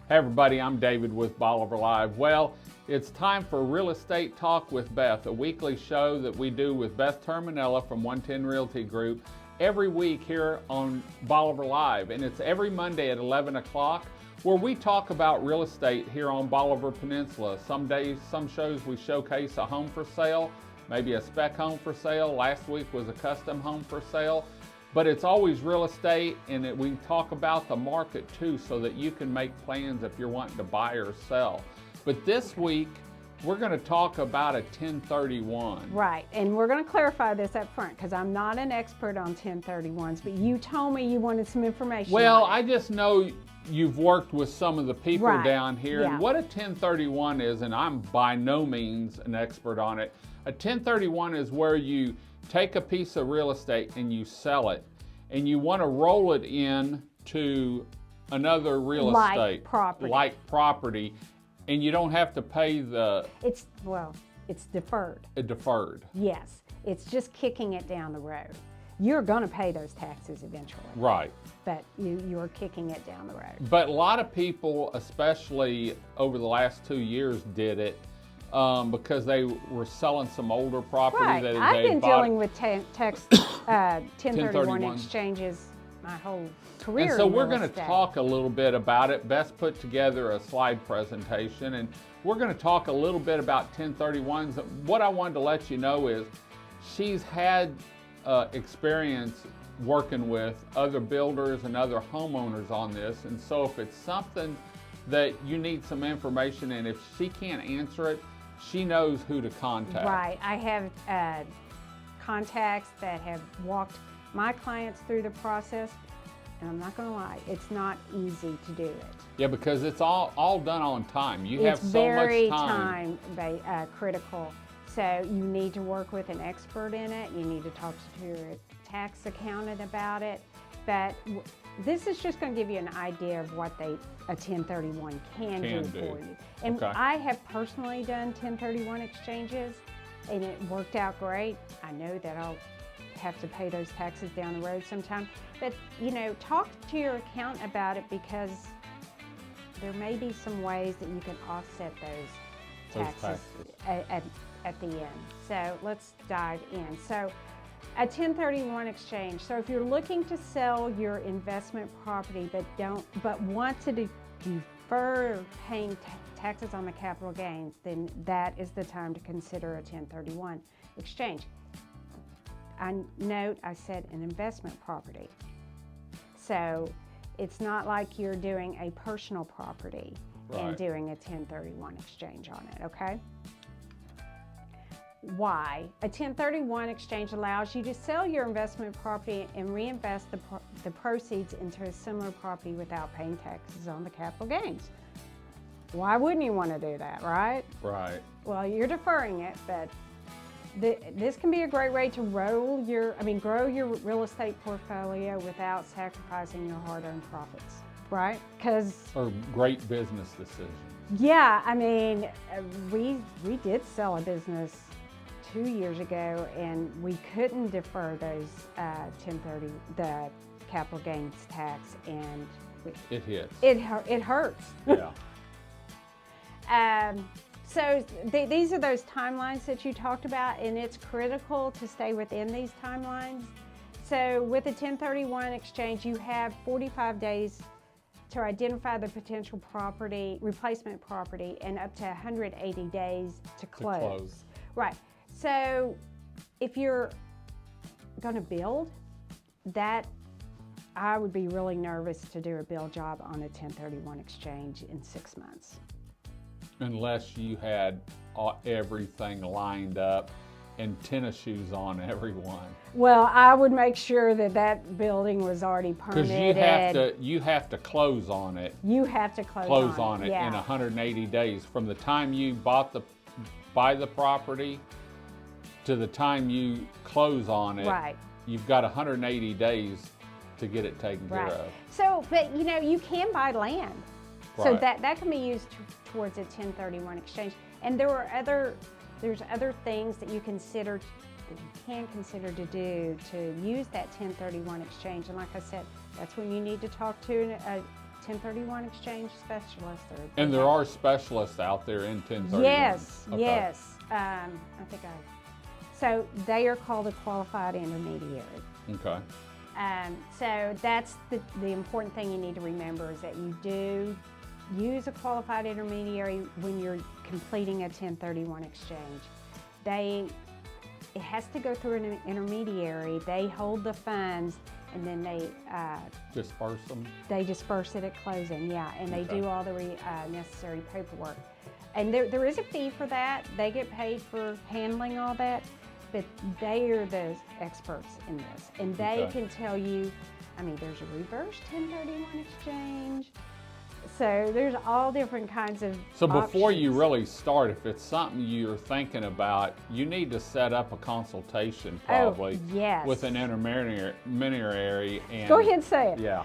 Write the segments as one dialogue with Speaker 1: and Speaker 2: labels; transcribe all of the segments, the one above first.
Speaker 1: Hey everybody, I'm David with Bolivar Live. Well, it's time for Real Estate Talk with Beth, a weekly show that we do with Beth Terminella from 110 Realty Group every week here on Bolivar Live. And it's every Monday at 11 o'clock where we talk about real estate here on Bolivar Peninsula. Some days, some shows we showcase a home for sale, maybe a spec home for sale. Last week was a custom home for sale. But it's always real estate, and we talk about the market too, so that you can make plans if you're wanting to buy or sell. But this week, we're going to talk about a 1031.
Speaker 2: Right, and we're going to clarify this up front because I'm not an expert on 1031s, but you told me you wanted some information.
Speaker 1: Well,
Speaker 2: on it.
Speaker 1: I just know you've worked with some of the people
Speaker 2: Right.
Speaker 1: down here,
Speaker 2: Yeah.
Speaker 1: and what a 1031 is, and I'm by no means an expert on it. A 1031 is where you take a piece of real estate and you sell it, and you want to roll it in to another real estate like property, and you don't have to pay
Speaker 2: it's deferred.
Speaker 1: Deferred.
Speaker 2: Yes, it's just kicking it down the road. You're going to pay those taxes eventually.
Speaker 1: Right.
Speaker 2: But you're kicking it down the road.
Speaker 1: But a lot of people, especially over the last 2 years, did it because they were selling some older property.
Speaker 2: Right.
Speaker 1: That
Speaker 2: I've
Speaker 1: they
Speaker 2: been
Speaker 1: bought.
Speaker 2: dealing with 1031
Speaker 1: 1031.
Speaker 2: exchanges my whole career.
Speaker 1: And so
Speaker 2: in
Speaker 1: we're
Speaker 2: real
Speaker 1: going to
Speaker 2: estate.
Speaker 1: talk a little bit about it. Beth put together a slide presentation, and we're going to talk a little bit about 1031s. What I wanted to let you know is she's had experience working with other builders and other homeowners on this, and so if it's something that you need some information and if she can't answer it, she knows who to contact.
Speaker 2: Right. I have contacts that have walked my clients through the process, and I'm not going to lie, it's not easy to do it.
Speaker 1: Yeah, because it's all done on time. You have so much
Speaker 2: very
Speaker 1: time.
Speaker 2: critical. So you need to work with an expert in it. You need to talk to your tax accountant about it. But this is just going to give you an idea of what a 1031 can do for you. And
Speaker 1: Okay.
Speaker 2: I have personally done 1031 exchanges, and it worked out great. I know that I'll have to pay those taxes down the road sometime. But, talk to your accountant about it because there may be some ways that you can offset those taxes at the end. So let's dive in. So a 1031 exchange. So if you're looking to sell your investment property but want to defer paying taxes on the capital gains, then that is the time to consider a 1031 exchange. I said an investment property. So it's not like you're doing a personal property and doing a 1031 exchange on it, okay? Why? A 1031 exchange allows you to sell your investment property and reinvest the proceeds into a similar property without paying taxes on the capital gains. Why wouldn't you want to do that, right?
Speaker 1: Right.
Speaker 2: Well, you're deferring it, but this can be a great way to grow your real estate portfolio without sacrificing your hard-earned profits, right?
Speaker 1: Or great business decisions.
Speaker 2: Yeah, we did sell a business 2 years ago, and we couldn't defer those 1030, the capital gains tax, and
Speaker 1: It hits.
Speaker 2: It hurts.
Speaker 1: Yeah.
Speaker 2: So these are those timelines that you talked about, and it's critical to stay within these timelines. So with a 1031 exchange, you have 45 days to identify the potential replacement property, and up to 180 days to close. Right. So if you're going to build, I would be really nervous to do a build job on a 1031 exchange in 6 months.
Speaker 1: Unless you had everything lined up and tennis shoes on everyone.
Speaker 2: Well, I would make sure that building was already permitted.
Speaker 1: Because you have to close on it.
Speaker 2: You have to close on it
Speaker 1: in 180 days from the time you buy the property to the time you close on it.
Speaker 2: Right.
Speaker 1: You've got 180 days to get it taken care of.
Speaker 2: So, but you can buy land. So
Speaker 1: Right.
Speaker 2: that can be used towards a 1031 exchange. And there's other things that you can consider to do to use that 1031 exchange. And like I said, that's when you need to talk to 1031 exchange specialist.
Speaker 1: And there are specialists out there in 1031.
Speaker 2: Yes,
Speaker 1: Okay.
Speaker 2: yes. So they are called a qualified intermediary.
Speaker 1: Okay.
Speaker 2: So that's the important thing you need to remember is that you do use a qualified intermediary when you're completing a 1031 exchange. It has to go through an intermediary. They hold the funds and then they
Speaker 1: disperse them?
Speaker 2: They disperse it at closing, yeah, and they
Speaker 1: Okay.
Speaker 2: do all the necessary paperwork. And there is a fee for that. They get paid for handling all that, but they are the experts in this. And they
Speaker 1: Okay.
Speaker 2: can tell you, I mean, there's a reverse 1031 exchange. So there's all different kinds of
Speaker 1: So before you
Speaker 2: options.
Speaker 1: really start, if it's something you're thinking about, you need to set up a consultation probably
Speaker 2: yes.
Speaker 1: with an intermediary and
Speaker 2: Go ahead and say it.
Speaker 1: Yeah.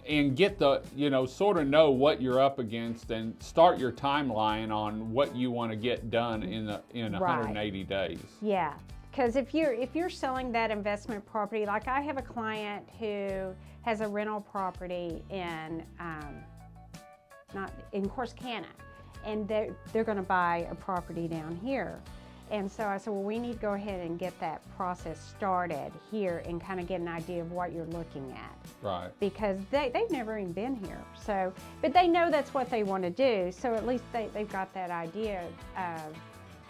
Speaker 1: and get the, sort of know what you're up against and start your timeline on what you want to get done in 180 days.
Speaker 2: Yeah. Because if you're selling that investment property, like I have a client who has a rental property in Corsicana, and they're going to buy a property down here. And so I said, well, we need to go ahead and get that process started here and kind of get an idea of what you're looking at.
Speaker 1: Right.
Speaker 2: Because they've never even been here. So, but they know that's what they want to do. So at least they've got that idea of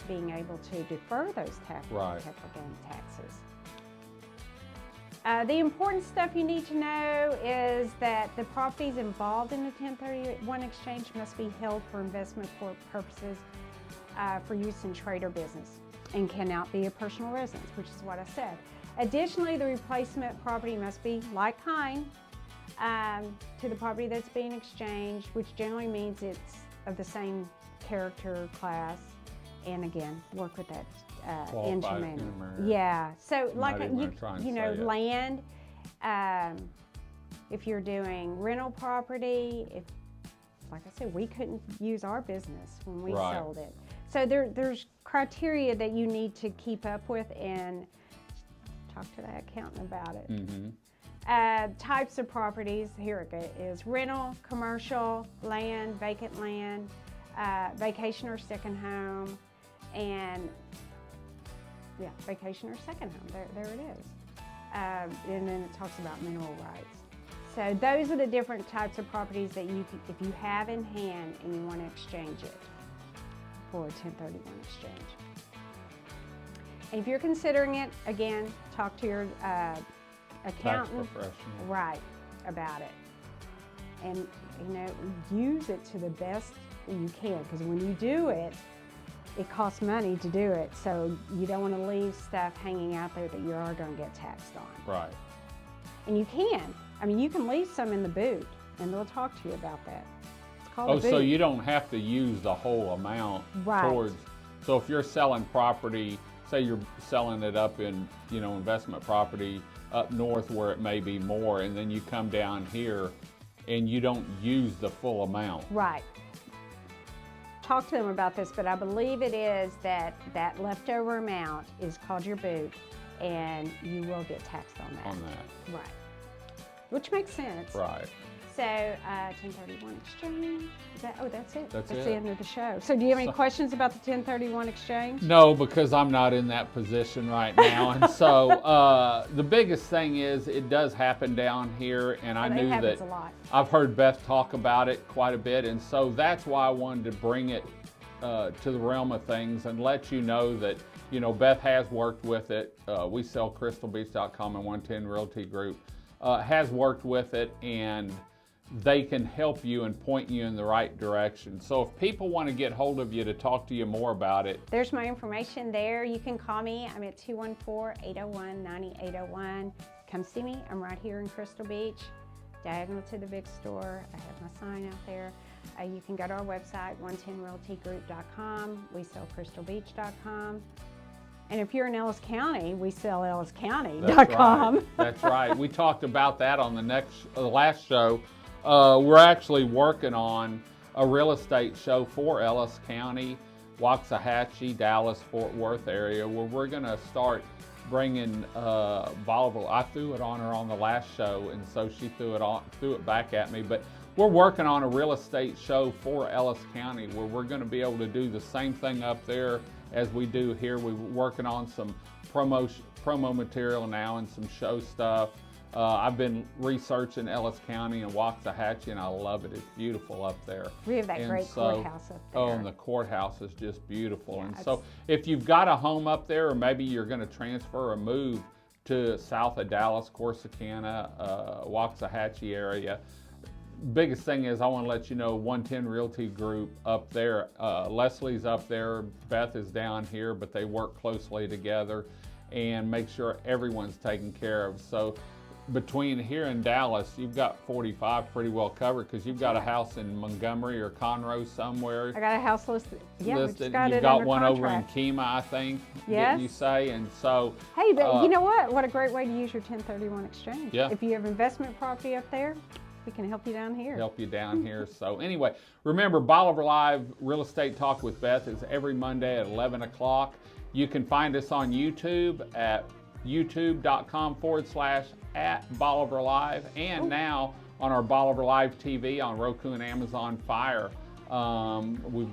Speaker 2: being able to defer those capital gain taxes. The important stuff you need to know is that the properties involved in the 1031 exchange must be held for investment purposes for use in trade or business and cannot be a personal residence, which is what I said. Additionally, the replacement property must be like kind to the property that's being exchanged, which generally means it's of the same character class. And again, work with that
Speaker 1: Qualified
Speaker 2: intermediary.
Speaker 1: intermediary.
Speaker 2: Yeah. So, like
Speaker 1: Not even trying to say it.
Speaker 2: land. If you're doing rental property, like I said, we couldn't use our business when we
Speaker 1: Right.
Speaker 2: sold it. So there's criteria that you need to keep up with and talk to that accountant about it.
Speaker 1: Mm-hmm.
Speaker 2: Types of properties, here it is: rental, commercial, land, vacant land, vacation or second home, and vacation or second home. There it is. And then it talks about mineral rights. So those are the different types of properties that if you have in hand and you want to exchange it for a 1031 exchange. And if you're considering it, again, talk to your accountant,
Speaker 1: Tax professional.
Speaker 2: right, about it. And use it to the best you can, because when you do it, it costs money to do it. So you don't want to leave stuff hanging out there that you are going to get taxed on.
Speaker 1: Right.
Speaker 2: And you can. I mean, you can leave some in the boot, and they'll talk to you about that. It's called a boot.
Speaker 1: So you don't have to use the whole amount
Speaker 2: Right.
Speaker 1: towards. So if you're selling property, say you're selling it up in, investment property up north where it may be more, and then you come down here and you don't use the full amount.
Speaker 2: Right. Talk to them about this, but I believe it is that leftover amount is called your boot, and you will get taxed on that.
Speaker 1: On that.
Speaker 2: Right. Which makes sense.
Speaker 1: Right.
Speaker 2: So, 1031 exchange. That's it.
Speaker 1: That's
Speaker 2: the
Speaker 1: it.
Speaker 2: end of the show. So, do you have any questions about the 1031 exchange?
Speaker 1: No, because I'm not in that position right now. And so the biggest thing is it does happen down here, and I
Speaker 2: Well,
Speaker 1: knew
Speaker 2: it happens
Speaker 1: that
Speaker 2: a lot.
Speaker 1: I've heard Beth talk about it quite a bit, and so that's why I wanted to bring it to the realm of things and let you know that, Beth has worked with it. We sell crystalbeach.com and 110 Realty Group has worked with it, and they can help you and point you in the right direction. So if people want to get hold of you to talk to you more about it,
Speaker 2: There's my information there. You can call me. I'm at 214-801-9801. Come see me. I'm right here in Crystal Beach, diagonal to the big store. I have my sign out there. You can go to our website, 110realtygroup.com. We sell crystalbeach.com. And if you're in Ellis County, we sell elliscounty.com.
Speaker 1: That's right. We talked about that on the last show. We're actually working on a real estate show for Ellis County, Waxahachie, Dallas, Fort Worth area, where we're going to start bringing Bolivar. I threw it on her on the last show, and so she threw it back at me. But we're working on a real estate show for Ellis County where we're going to be able to do the same thing up there as we do here. We're working on some promo material now and some show stuff. I've been researching Ellis County and Waxahachie, and I love it. It's beautiful up there.
Speaker 2: We have that great courthouse up there.
Speaker 1: Oh, and the courthouse is just beautiful. Yeah, and so if you've got a home up there, or maybe you're going to transfer or move to south of Dallas, Corsicana, Waxahachie area, biggest thing is I want to let you know 110 Realty Group up there. Leslie's up there, Beth is down here, but they work closely together and make sure everyone's taken care of. So between here and Dallas, you've got 45 pretty well covered because you've got a house in Montgomery or Conroe somewhere.
Speaker 2: I got a house listed. Yeah,
Speaker 1: listed.
Speaker 2: Got
Speaker 1: You've
Speaker 2: it
Speaker 1: got
Speaker 2: under
Speaker 1: one
Speaker 2: contract.
Speaker 1: over in Kemah, I think.
Speaker 2: Yes.
Speaker 1: Didn't you say? And so.
Speaker 2: Hey, but you know what? What a great way to use your 1031 exchange.
Speaker 1: Yeah.
Speaker 2: If you have investment property up there, we can help you down here.
Speaker 1: Help you down here. So anyway, remember Bolivar Live Real Estate Talk with Beth is every Monday at 11 o'clock. You can find us on YouTube at youtube.com/@Bolivar Live, and now on our Bolivar Live TV on Roku and Amazon Fire. We've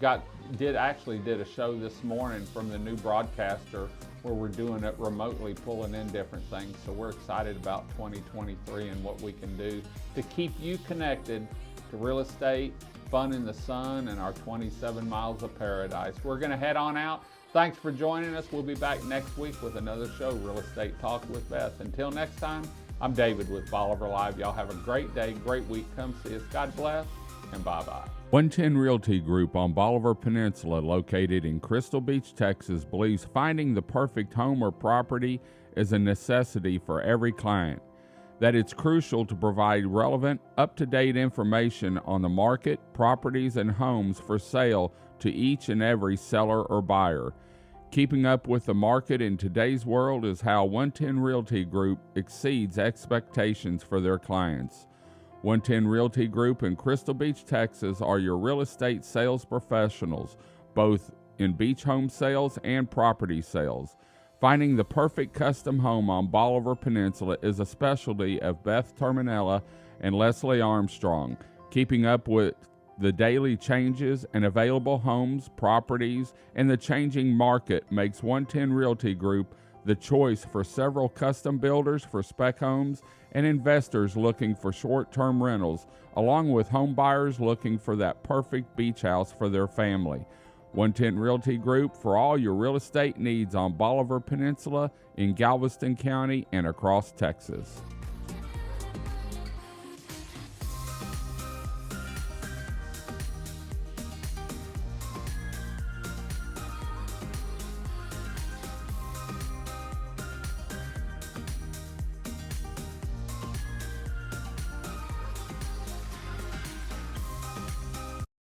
Speaker 1: did a show this morning from the new broadcaster where we're doing it remotely, pulling in different things. So we're excited about 2023 and what we can do to keep you connected to real estate, fun in the sun, and our 27 miles of paradise. We're going to head on out. Thanks for joining us. We'll be back next week with another show, Real Estate Talk with Beth. Until next time, I'm David with Bolivar Live. Y'all have a great day, great week. Come see us. God bless, and bye-bye. 110 Realty Group on Bolivar Peninsula, located in Crystal Beach, Texas, believes finding the perfect home or property is a necessity for every client. That it's crucial to provide relevant, up-to-date information on the market, properties, and homes for sale to each and every seller or buyer. Keeping up with the market in today's world is how 110 Realty Group exceeds expectations for their clients. 110 Realty Group in Crystal Beach, Texas are your real estate sales professionals, both in beach home sales and property sales. Finding the perfect custom home on Bolivar Peninsula is a specialty of Beth Terminella and Leslie Armstrong. Keeping up with the daily changes and available homes, properties, and the changing market makes 110 Realty Group the choice for several custom builders for spec homes and investors looking for short-term rentals, along with home buyers looking for that perfect beach house for their family. 110 Realty Group for all your real estate needs on Bolivar Peninsula, in Galveston County, and across Texas.